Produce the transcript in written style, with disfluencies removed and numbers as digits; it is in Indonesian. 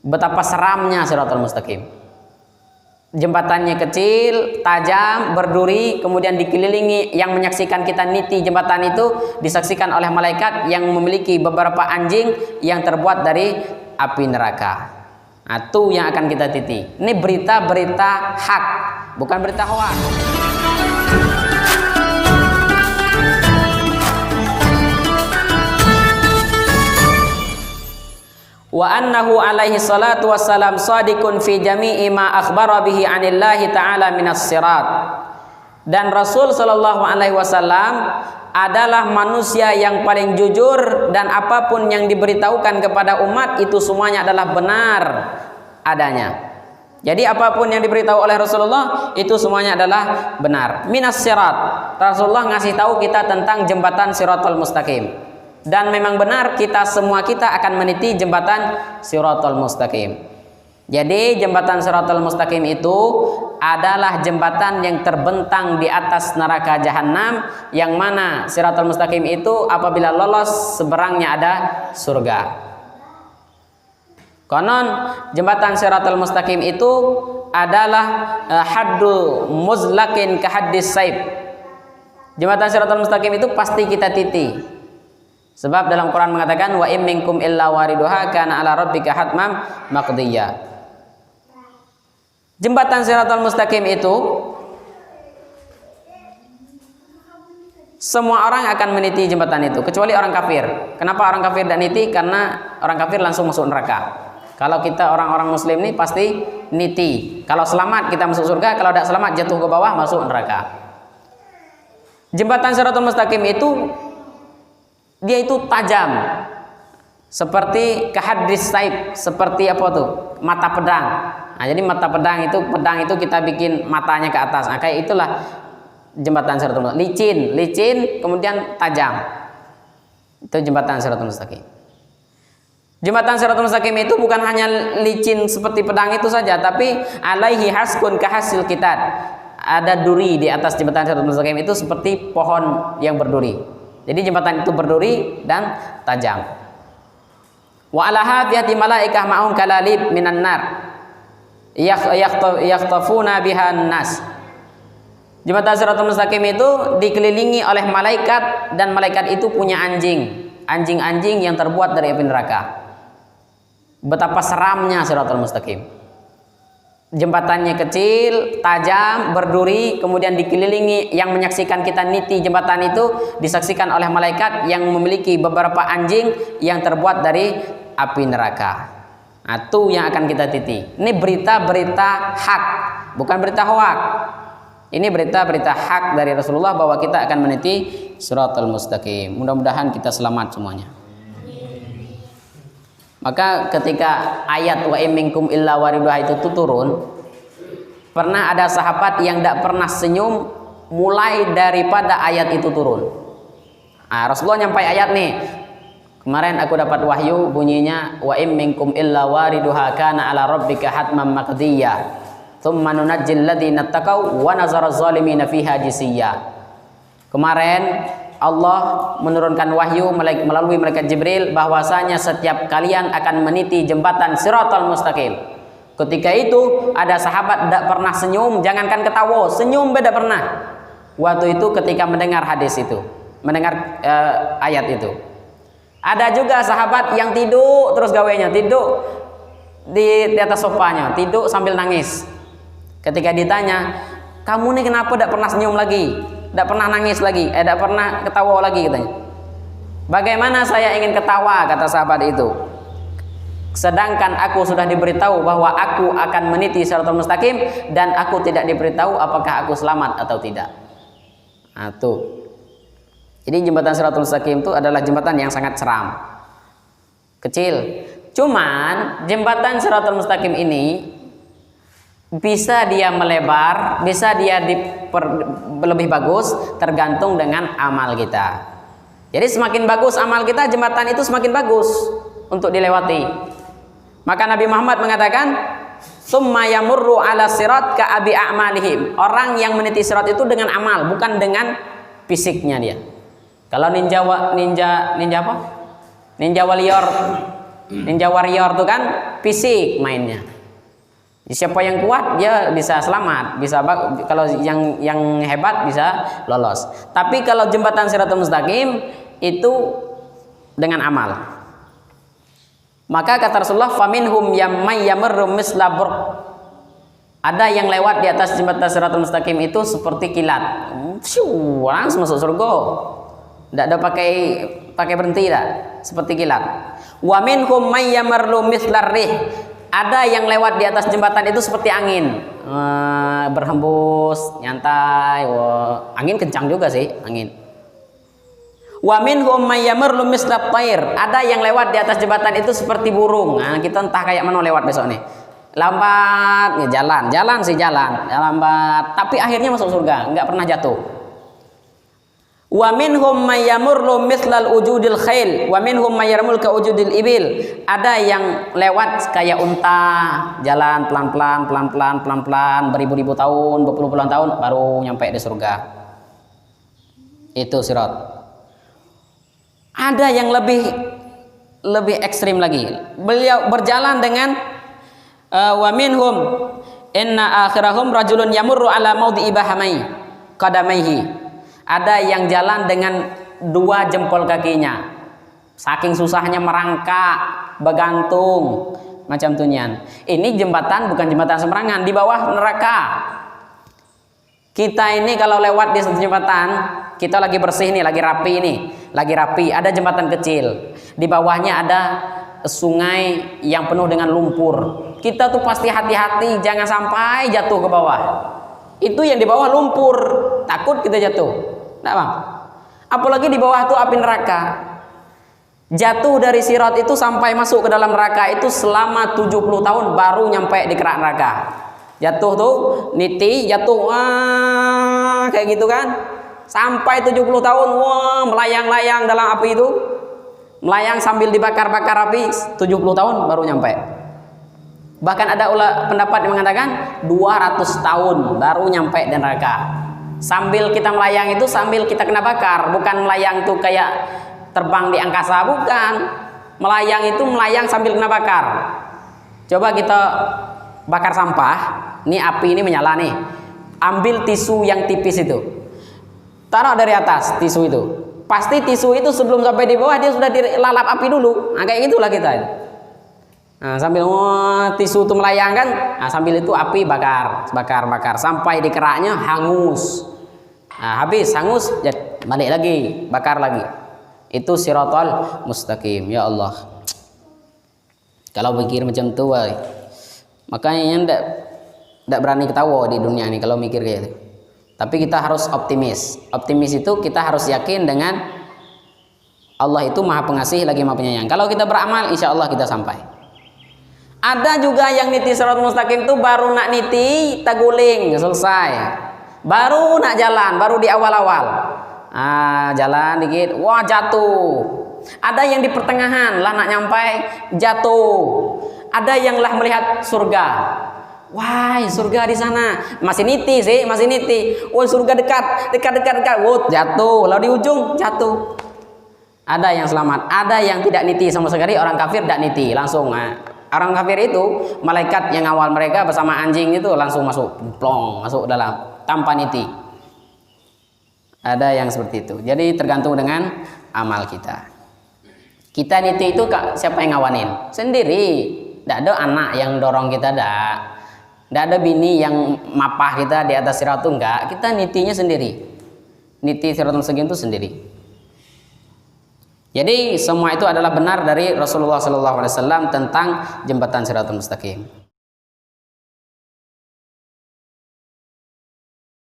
Betapa seramnya Shiratal Mustaqim. Jembatannya kecil, tajam, berduri, kemudian dikelilingi, yang menyaksikan kita niti jembatan itu disaksikan oleh malaikat yang memiliki beberapa anjing yang terbuat dari api neraka. Nah, itu yang akan kita titi. Ini berita-berita hak, bukan berita hoax. Wa annahu alaihi salatu wassalam sadiqun fi jami'i ma akhbara bihi anillahi ta'ala minas sirat. Dan Rasul sallallahu alaihi wasallam adalah manusia yang paling jujur, dan apapun yang diberitahukan kepada umat itu semuanya adalah benar adanya. Jadi apapun yang diberitahu oleh Rasulullah itu semuanya adalah benar. Minas sirat. Rasulullah ngasih tahu kita tentang jembatan Shiratal Mustaqim. Dan memang benar semua kita akan meniti jembatan Shiratal Mustaqim. Jadi jembatan Shiratal Mustaqim itu adalah jembatan yang terbentang di atas neraka jahanam, yang mana Shiratal Mustaqim itu apabila lolos seberangnya ada surga. Konon jembatan Shiratal Mustaqim itu adalah haddu muzlakin ka haddis saib. Jembatan Shiratal Mustaqim itu pasti kita titi. Sebab dalam Quran mengatakan wa in minkum illa wariduha kana ala rabbika hatmam maqdiyya. Jembatan Shiratal Mustaqim itu semua orang akan meniti jembatan itu kecuali orang kafir. Kenapa orang kafir tidak niti? Karena orang kafir langsung masuk neraka. Kalau kita orang-orang muslim ini pasti niti. Kalau selamat kita masuk surga, kalau tidak selamat jatuh ke bawah masuk neraka. Jembatan Shiratal Mustaqim itu dia itu tajam seperti kahadris saib, seperti apa tuh, mata pedang. Nah, jadi mata pedang itu kita bikin matanya ke atas. Nah, kayak itulah jembatan Shiratal Mustaqim. Licin kemudian tajam. Itu jembatan Shiratal Mustaqim. Jembatan Shiratal Mustaqim itu bukan hanya licin seperti pedang itu saja, tapi alaihi haskun kahasil kitab. Ada duri di atas jembatan Shiratal Mustaqim itu seperti pohon yang berduri. Jadi jembatan itu berduri dan tajam. Wa ala hadhiyati malaikah ma'um kalalib minan nar yakhtafuna bihan nas. Jembatan Shiratal Mustaqim itu dikelilingi oleh malaikat, dan malaikat itu punya anjing-anjing yang terbuat dari api neraka. Betapa seramnya Shiratal Mustaqim. Jembatannya kecil, tajam, berduri, kemudian dikelilingi, yang menyaksikan kita niti jembatan itu disaksikan oleh malaikat yang memiliki beberapa anjing yang terbuat dari api neraka. Nah, itu yang akan kita titi. Ini berita-berita hak, bukan berita hoax. Ini berita-berita hak dari Rasulullah bahwa kita akan meniti Shiratal Mustaqim. Mudah-mudahan kita selamat semuanya. Maka ketika ayat wa in minkum illa wariduha itu turun, pernah ada sahabat yang tidak pernah senyum mulai daripada ayat itu turun. Nah, Rasulullah nyampai ayat nih. Kemarin aku dapat wahyu bunyinya wa in minkum illa wariduha kana ala rabbika hatman maqdiyya. Tsumma nunajjil ladzina taqaw wa nazara adh-dhalimina fiha jisiyya. Kemarin Allah menurunkan wahyu melalui malaikat Jibril bahwasanya setiap kalian akan meniti jembatan Shiratal Mustaqim. Ketika itu ada sahabat tidak pernah senyum, jangankan ketawa, senyum beda pernah. Waktu itu ketika mendengar hadis itu, mendengar ayat itu. Ada juga sahabat yang tidur terus gawainya, tidur di atas sofanya, tidur sambil nangis. Ketika ditanya, kamu nih kenapa tidak pernah senyum lagi? Tidak pernah nangis lagi, tidak pernah ketawa lagi katanya. Bagaimana saya ingin ketawa, kata sahabat itu, sedangkan aku sudah diberitahu bahwa aku akan meniti Shiratal Mustaqim, dan aku tidak diberitahu apakah aku selamat atau tidak. Nah, tuh. Jadi jembatan Shiratal Mustaqim itu adalah jembatan yang sangat seram, kecil. Cuman jembatan Shiratal Mustaqim ini bisa dia melebar, bisa dia lebih bagus, tergantung dengan amal kita. Jadi semakin bagus amal kita, jembatan itu semakin bagus untuk dilewati. Maka Nabi Muhammad mengatakan, summa yamurru ala sirat ka abi a'malihim. Orang yang meniti sirat itu dengan amal, bukan dengan fisiknya dia. Kalau ninja apa? Ninja warrior Ninja warrior tuh kan fisik mainnya. Siapa yang kuat dia bisa selamat, kalau yang hebat bisa lolos. Tapi kalau jembatan Shiratal Mustaqim itu dengan amal. Maka kata Rasulullah, faminhum may yamurru misla burq. Ada yang lewat di atas jembatan Shiratal Mustaqim itu seperti kilat. Langsung masuk surga. Tidak ada pakai berhenti dah, seperti kilat. Wa minhum may yamurru misla rih. Ada yang lewat di atas jembatan itu seperti angin, berhembus, nyantai. Angin kencang juga sih, angin. Wa minhum may yamurru misla thair. Ada yang lewat di atas jembatan itu seperti burung. Nah, kita entah kayak mana lewat besok nih. Lambat, ya jalan lambat, tapi akhirnya masuk surga, nggak pernah jatuh. Wa minhum may yamurru mithlal ujudil khail wa minhum may yarmul ka ujudil ibil. Ada yang lewat kayak unta, jalan pelan-pelan beribu-ribu tahun, berpuluh-puluhan tahun baru nyampe di surga. Itu sirat. Ada yang lebih ekstrim lagi. Beliau berjalan dengan wa minhum inna akhirahum rajulun yamurru ala maudhi ibahamai qadamaihi. Ada yang jalan dengan dua jempol kakinya, saking susahnya merangkak, bergantung macam tunian. Ini jembatan bukan jembatan sembarangan, di bawah neraka. Kita ini kalau lewat di satu jembatan, kita lagi bersih nih, lagi rapi. Ada jembatan kecil, di bawahnya ada sungai yang penuh dengan lumpur. Kita tuh pasti hati-hati jangan sampai jatuh ke bawah. Itu yang di bawah lumpur, takut kita jatuh. Nah, Bang. Apalagi di bawah itu api neraka. Jatuh dari sirat itu sampai masuk ke dalam neraka itu selama 70 tahun baru nyampe di kerak neraka. Jatuh tuh niti, jatuh kayak gitu kan. Sampai 70 tahun melayang-layang dalam api itu. Melayang sambil dibakar-bakar api 70 tahun baru nyampe. Bahkan ada pendapat yang mengatakan 200 tahun baru nyampe di neraka. Sambil kita melayang itu sambil kita kena bakar, bukan melayang tuh kayak terbang di angkasa, bukan. Melayang itu melayang sambil kena bakar. Coba kita bakar sampah, nih api ini menyala nih. Ambil tisu yang tipis itu, taruh dari atas tisu itu. Pasti tisu itu sebelum sampai di bawah dia sudah dilalap api dulu. Nah, kayak gitulah kita. Nah, sambil tisu itu melayang kan, nah, sambil itu api bakar sampai di keraknya hangus. Nah, habis hangus, balik lagi, bakar lagi. Itu Shiratal Mustaqim. Ya Allah. Kalau mikir macam tu, makanya ndak berani ketawa di dunia ini kalau mikir kayak gitu. Tapi kita harus optimis. Optimis itu kita harus yakin dengan Allah itu Maha Pengasih lagi Maha Penyayang. Kalau kita beramal, insya Allah kita sampai. Ada juga yang niti Shiratal Mustaqim itu baru nak niti taguling selesai. Baru nak jalan, baru di awal-awal. Jalan dikit, jatuh. Ada yang di pertengahan lah nak nyampai jatuh. Ada yang lah melihat surga. Surga di sana. Masih niti sih, masih niti. Surga dekat. Jatuh. Lalu di ujung jatuh. Ada yang selamat, ada yang tidak niti sama sekali. Orang kafir tidak niti, langsung. Orang kafir itu malaikat yang awal mereka bersama anjing itu langsung masuk dalam tanpa niti. Ada yang seperti itu. Jadi tergantung dengan amal kita. Kita niti itu siapa yang ngawanin? Sendiri. Tidak ada anak yang dorong kita, tidak ada bini yang mapah kita di atas sirat itu, enggak. Kita nitinya sendiri. Niti Shiratal Mustaqim itu sendiri. Jadi semua itu adalah benar dari Rasulullah SAW tentang jembatan Shiratal Mustaqim.